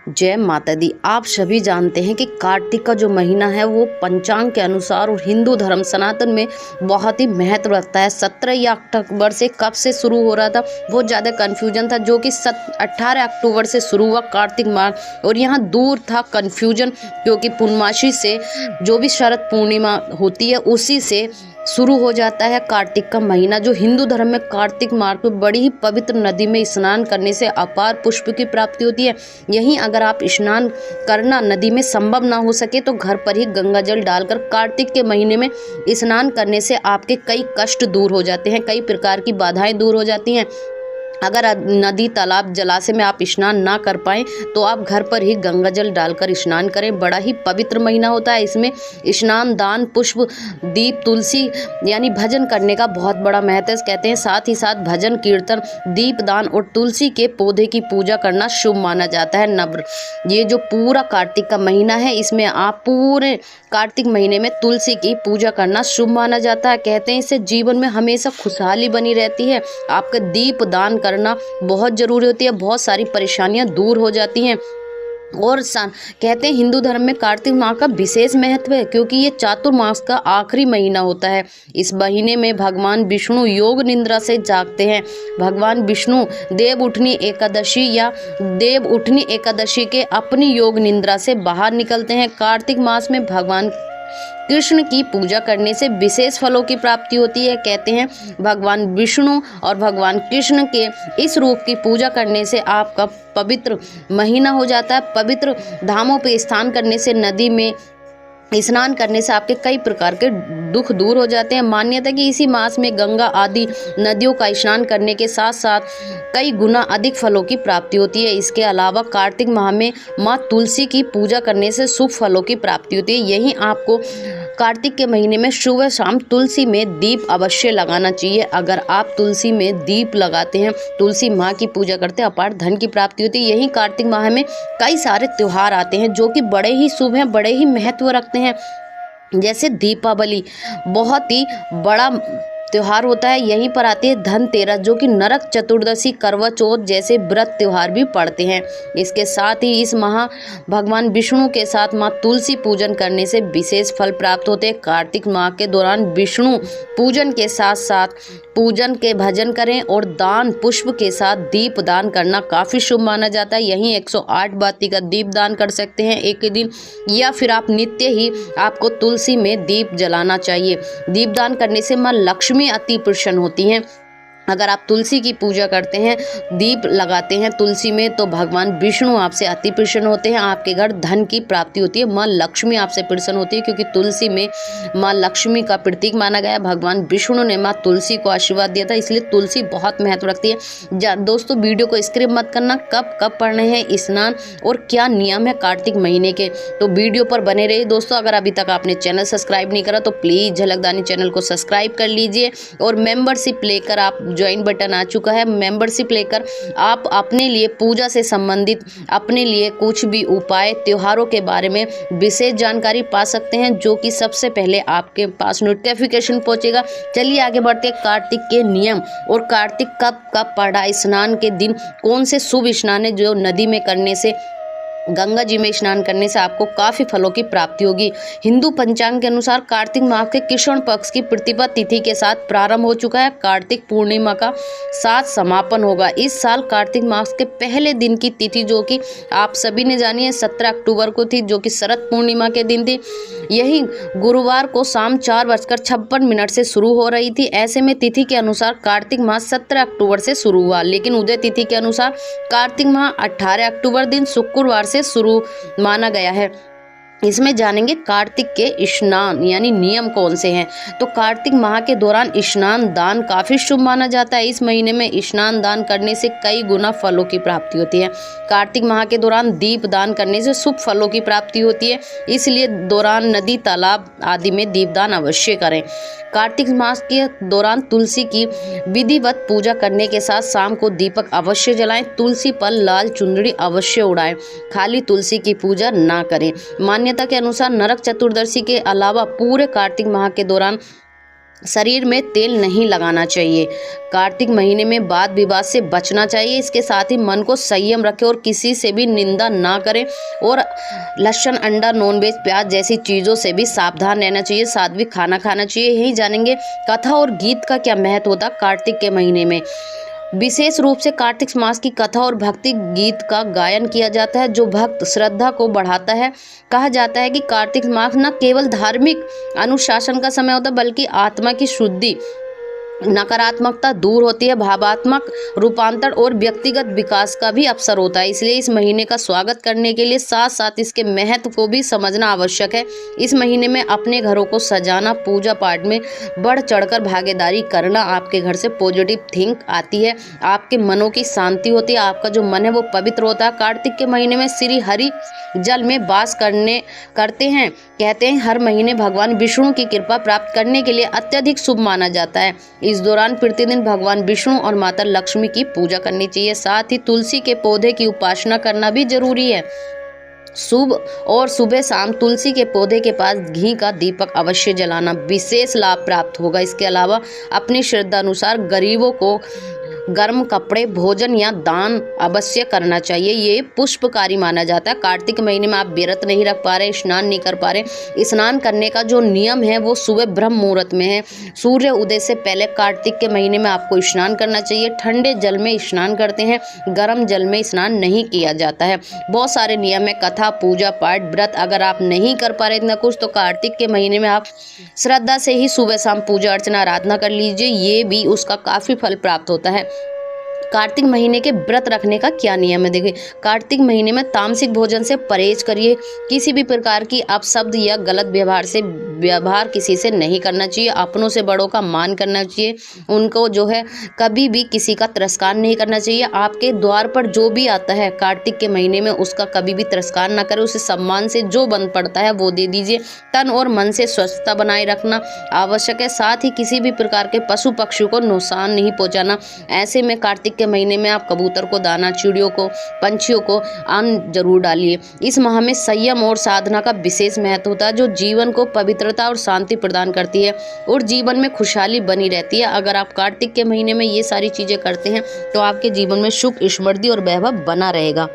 जय माता दी। आप सभी जानते हैं कि कार्तिक का जो महीना है वो पंचांग के अनुसार और हिंदू धर्म सनातन में बहुत ही महत्व रखता है। 17 या अक्टूबर से कब से शुरू हो रहा था, बहुत ज़्यादा कन्फ्यूजन था, जो कि 18 अक्टूबर से शुरू हुआ कार्तिक माह। और यहाँ दूर था कन्फ्यूजन, क्योंकि पूर्णमासी से जो भी शरद पूर्णिमा होती है उसी से शुरू हो जाता है कार्तिक का महीना। जो हिंदू धर्म में कार्तिक माह को बड़ी ही पवित्र नदी में स्नान करने से अपार पुष्प की प्राप्ति होती है। यहीं अगर आप स्नान करना नदी में संभव ना हो सके तो घर पर ही गंगा जल डालकर कार्तिक के महीने में स्नान करने से आपके कई कष्ट दूर हो जाते हैं, कई प्रकार की बाधाएं दूर हो जाती हैं। अगर नदी, तालाब, जलाशय में आप स्नान ना कर पाएँ तो आप घर पर ही गंगा जल डालकर स्नान करें। बड़ा ही पवित्र महीना होता है। इसमें स्नान, दान, पुष्प, दीप, तुलसी यानी भजन करने का बहुत बड़ा महत्व है। कहते हैं साथ ही साथ भजन, कीर्तन, दीप दान और तुलसी के पौधे की पूजा करना शुभ माना जाता है। ये जो पूरा कार्तिक का महीना है, इसमें आप पूरे कार्तिक महीने में तुलसी की पूजा करना शुभ माना जाता है। कहते हैं इससे जीवन में हमेशा खुशहाली बनी रहती है। आपका दीप दान करना बहुत जरूरी होती है, बहुत सारी परेशानियां दूर हो जाती हैं। और कहते हैं हिंदू धर्म में कार्तिक माह का विशेष महत्व है, क्योंकि ये चातुर्मास का आखिरी महीना होता है। इस महीने में भगवान विष्णु योग निद्रा से जागते हैं। भगवान विष्णु देव उठनी एकादशी के अपनी योग निद्रा से बाहर निकलते हैं। कार्तिक मास में भगवान कृष्ण की पूजा करने से विशेष फलों की प्राप्ति होती है। कहते हैं भगवान विष्णु और भगवान कृष्ण के इस रूप की पूजा करने से आपका पवित्र महीना हो जाता है। पवित्र धामों पे स्नान करने से, नदी में स्नान करने से आपके कई प्रकार के दुख दूर हो जाते हैं। मान्यता है कि इसी मास में गंगा आदि नदियों का स्नान करने के साथ साथ कई गुना अधिक फलों की प्राप्ति होती है। इसके अलावा कार्तिक माह में माँ तुलसी की पूजा करने से शुभ फलों की प्राप्ति होती है। यहीं आपको कार्तिक के महीने में सुबह शाम तुलसी में दीप अवश्य लगाना चाहिए। अगर आप तुलसी में दीप लगाते हैं, तुलसी माँ की पूजा करते हैं, अपार धन की प्राप्ति होती है। यहीं कार्तिक माह में कई सारे त्योहार आते हैं जो कि बड़े ही शुभ हैं, बड़े ही महत्व रखते हैं। जैसे दीपावली बहुत ही बड़ा त्योहार होता है। यहीं पर आती है धनतेरस, जो कि नरक चतुर्दशी, करवा चौथ जैसे व्रत त्योहार भी पड़ते हैं। इसके साथ ही इस माह भगवान विष्णु के साथ माँ तुलसी पूजन करने से विशेष फल प्राप्त होते हैं। कार्तिक माह के दौरान विष्णु पूजन के साथ साथ पूजन के भजन करें और दान पुष्प के साथ दीप दान करना काफ़ी शुभ माना जाता है। यहीं 108 बाती का दीप दान कर सकते हैं एक दिन, या फिर आप नित्य ही आपको तुलसी में दीप जलाना चाहिए। दीप दान करने से माँ लक्ष्मी अति प्रसन्न होती हैं। अगर आप तुलसी की पूजा करते हैं, दीप लगाते हैं तुलसी में, तो भगवान विष्णु आपसे अति प्रसन्न होते हैं। आपके घर धन की प्राप्ति होती है। माँ लक्ष्मी आपसे प्रसन्न होती है, क्योंकि तुलसी में माँ लक्ष्मी का प्रतीक माना गया है। भगवान विष्णु ने माँ तुलसी को आशीर्वाद दिया था, इसलिए तुलसी बहुत महत्व रखती है। दोस्तों, वीडियो को स्किप मत करना। कब कब पढ़ने हैं स्नान और क्या नियम है कार्तिक महीने के, तो वीडियो पर बने रहिए। दोस्तों, अगर अभी तक आपने चैनल सब्सक्राइब नहीं करा तो प्लीज़ झलकदानी चैनल को सब्सक्राइब कर लीजिए और मेंबरशिप लेकर आप ज्वाइन बटन आ चुका है। मेंबरशिप लेकर आप अपने लिए पूजा से संबंधित अपने लिए कुछ भी उपाय, त्योहारों के बारे में विशेष जानकारी पा सकते हैं, जो कि सबसे पहले आपके पास नोटिफिकेशन पहुंचेगा। चलिए आगे बढ़ते हैं। कार्तिक के नियम और कार्तिक कब कब पड़ा, स्नान के दिन कौन से शुभ स्नान है जो नदी में करने से, गंगा जी में स्नान करने से आपको काफ़ी फलों की प्राप्ति होगी। हिंदू पंचांग के अनुसार कार्तिक माह के कृष्ण पक्ष की प्रतिपदा तिथि के साथ प्रारंभ हो चुका है। कार्तिक पूर्णिमा का साथ समापन होगा। इस साल कार्तिक मास के पहले दिन की तिथि, जो कि आप सभी ने जानी है, 17 अक्टूबर को थी, जो कि शरद पूर्णिमा के दिन थी। यही गुरुवार को शाम 4:56 से शुरू हो रही थी। ऐसे में तिथि के अनुसार कार्तिक मास 17 अक्टूबर से शुरू हुआ, लेकिन उदय तिथि के अनुसार कार्तिक माह 18 अक्टूबर दिन शुक्रवार से शुरू माना गया है। इसमें जानेंगे कार्तिक के स्नान यानी नियम कौन से हैं। तो कार्तिक माह के दौरान स्नान दान काफ़ी शुभ माना जाता है। इस महीने में स्नान दान करने से कई गुना फलों की प्राप्ति होती है। कार्तिक माह के दौरान दीप दान करने से शुभ फलों की प्राप्ति होती है, इसलिए दौरान नदी, तालाब आदि में दीपदान अवश्य करें। कार्तिक मास के दौरान तुलसी की विधिवत पूजा करने के साथ शाम को दीपक अवश्य जलाएं। तुलसी पर लाल चुनरी अवश्य उड़ाएं। खाली तुलसी की पूजा ना करें। मान्यता के अनुसार नरक चतुर्दशी के अलावा पूरे कार्तिक माह के दौरान शरीर में तेल नहीं लगाना चाहिए। कार्तिक महीने में वाद विवाद से बचना चाहिए। इसके साथ ही मन को संयम रखें और किसी से भी निंदा ना करें और लहसुन, अंडा, नॉनवेज, प्याज जैसी चीज़ों से भी सावधान रहना चाहिए। सात्विक खाना खाना चाहिए। यही जानेंगे कथा और गीत का क्या महत्व होता है कार्तिक के महीने में। विशेष रूप से कार्तिक मास की कथा और भक्ति गीत का गायन किया जाता है जो भक्त श्रद्धा को बढ़ाता है। कहा जाता है कि कार्तिक मास न केवल धार्मिक अनुशासन का समय होता है बल्कि आत्मा की शुद्धि, नकारात्मकता दूर होती है, भावात्मक रूपांतर और व्यक्तिगत विकास का भी अवसर होता है। इसलिए इस महीने का स्वागत करने के लिए साथ साथ इसके महत्व को भी समझना आवश्यक है। इस महीने में अपने घरों को सजाना, पूजा पाठ में बढ़ चढ़कर भागीदारी करना आपके घर से पॉजिटिव थिंक आती है, आपके मनों की शांति होती है, आपका जो मन है वो पवित्र होता है। कार्तिक के महीने में श्री हरि जल में वास करते हैं। कहते हैं हर महीने भगवान विष्णु की कृपा प्राप्त करने के लिए अत्यधिक शुभ माना जाता है। इस दौरान प्रतिदिन भगवान विष्णु और माता लक्ष्मी की पूजा करनी चाहिए। साथ ही तुलसी के पौधे की उपासना करना भी जरूरी है। सुबह शाम तुलसी के पौधे के पास घी का दीपक अवश्य जलाना विशेष लाभ प्राप्त होगा। इसके अलावा अपनी श्रद्धा अनुसार गरीबों को गर्म कपड़े, भोजन या दान अवश्य करना चाहिए। ये पुष्पकारी माना जाता है। कार्तिक महीने में आप व्रत नहीं रख पा रहे, स्नान नहीं कर पा रहे, स्नान करने का जो नियम है वो सुबह ब्रह्म मुहूर्त में है। सूर्य उदय से पहले कार्तिक के महीने में आपको स्नान करना चाहिए। ठंडे जल में स्नान करते हैं, गर्म जल में स्नान नहीं किया जाता है। बहुत सारे नियम है, कथा, पूजा पाठ, व्रत अगर आप नहीं कर पा रहे इतना कुछ तो कार्तिक के महीने में आप श्रद्धा से ही सुबह शाम पूजा अर्चना आराधना कर लीजिए, ये भी उसका काफ़ी फल प्राप्त होता है। कार्तिक महीने के व्रत रखने का क्या नियम है देखिए। कार्तिक महीने में तामसिक भोजन से परहेज करिए। किसी भी प्रकार की अपशब्द या गलत व्यवहार किसी से नहीं करना चाहिए। अपनों से बड़ों का मान करना चाहिए। उनको जो है कभी भी किसी का तिरस्कार नहीं करना चाहिए। आपके द्वार पर जो भी आता है कार्तिक के महीने में उसका कभी भी तिरस्कार ना करें, उसे सम्मान से जो बन पड़ता है वो दे दीजिए। तन और मन से स्वच्छता बनाए रखना आवश्यक है। साथ ही किसी भी प्रकार के पशु पक्षियों को नुकसान नहीं पहुंचाना। ऐसे में कार्तिक के महीने में आप कबूतर को दाना, चिड़ियों को, पंछियों को अन्न जरूर डालिए। इस माह में संयम और साधना का विशेष महत्व होता है जो जीवन को पवित्रता और शांति प्रदान करती है और जीवन में खुशहाली बनी रहती है। अगर आप कार्तिक के महीने में ये सारी चीजें करते हैं तो आपके जीवन में सुख, समृद्धि और वैभव बना रहेगा।